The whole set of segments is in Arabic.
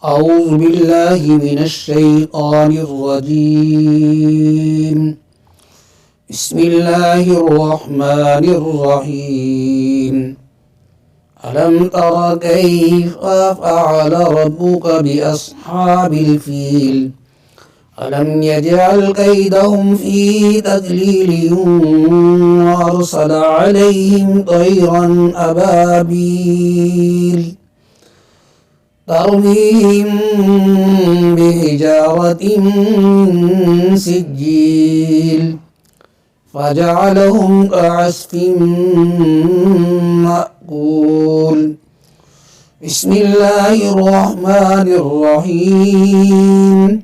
أعوذ بالله من الشيطان الرجيم. بسم الله الرحمن الرحيم. ألم تر كيف فعل ربك بأصحاب الفيل ألم يجعل كيدهم في تضليل وأرسل عليهم طيرا أبابيل ترميهم بحجارة من سجيل فجعلهم كعصف مأكول. بسم الله الرحمن الرحيم.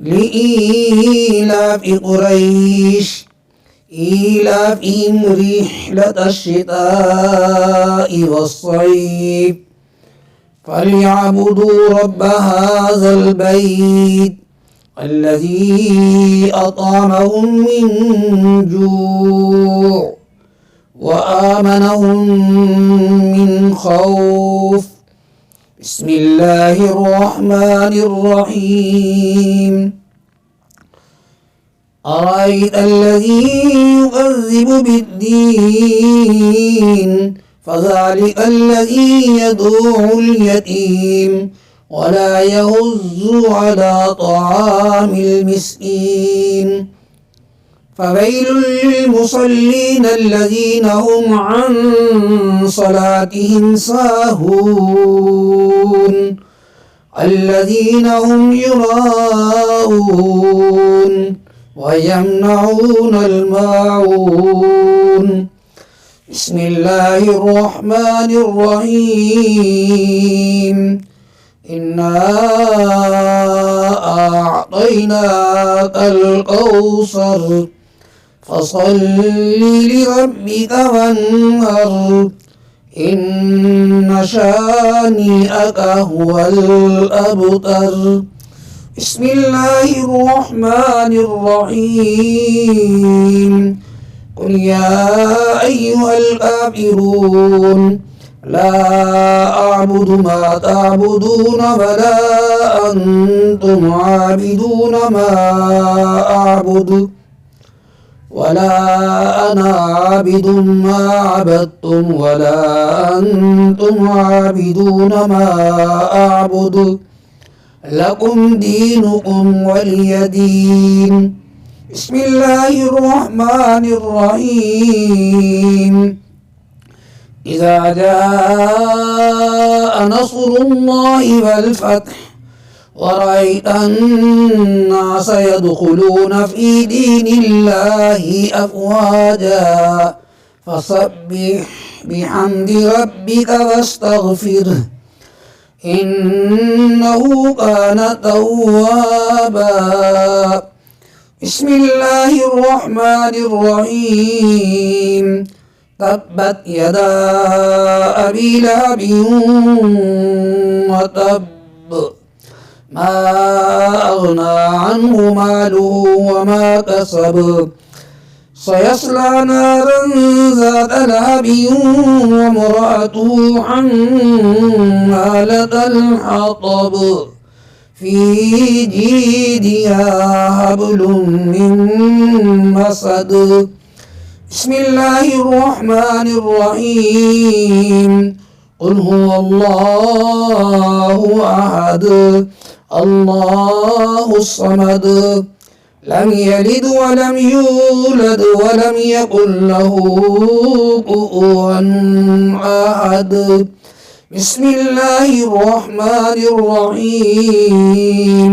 لإيلاف قريش إيلافهم رحلة الشتاء والصيف فليعبدوا رب هذا البيت الذي أطعمهم من جوع وآمنهم من خوف. بسم الله الرحمن الرحيم. أرأيت الذي يكذب بالدين فذلك الذي يدعو اليتيم ولا يهز على طعام المسكين فويل للمصلين الذين هم عن صلاتهم ساهون الذين هم يراءون ويمنعون الماعون. بسم الله الرحمن الرحيم. إنا أعطيناك الكوثر فصل لربك وانهر إن شانئك هو الأبتر. بسم الله الرحمن الرحيم. قل يا أيها الكافرون لا أعبد ما تعبدون ولا أنتم عابدون ما أعبد ولا أنا عابد ما عبدتم ولا أنتم عابدون ما أعبد لكم دينكم ولي دين. بسم الله الرحمن الرحيم. إذا جاء نصر الله والفتح ورأيت الناس يدخلون في دين الله أفواجا فسبح بحمد ربك واستغفره إنه كان توابا. بسم الله الرحمن الرحيم. تبت يدا أبي لهب وتب ما أغنى عنه ماله وما كسب سيصلى نارا ذات لهب وامرأته حمالة الحطب في جيدها حبل من مسد. بسم الله الرحمن الرحيم. قل هو الله أحد الله الصمد لم يلد ولم يولد ولم يكن له كفوا أحد. بسم الله الرحمن الرحيم.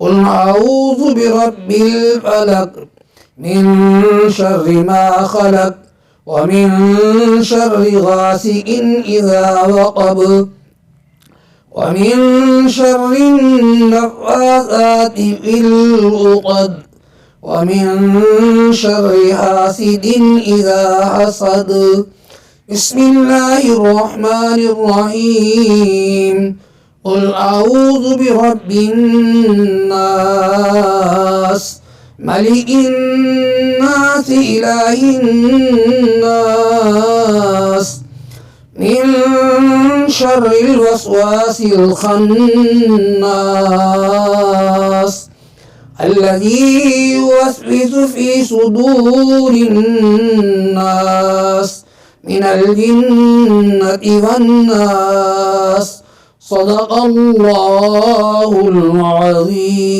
قل أعوذ برب الفلق من شر ما خلق ومن شر غاسق إذا وقب ومن شر النفاثات في العقد ومن شر حاسد إذا حسد. بسم الله الرحمن الرحيم. قل أعوذ برب الناس ملك الناس إله الناس شر الوسواس الخناس الذي يوسوس في صدور الناس من الجنة والناس. صدق الله العظيم.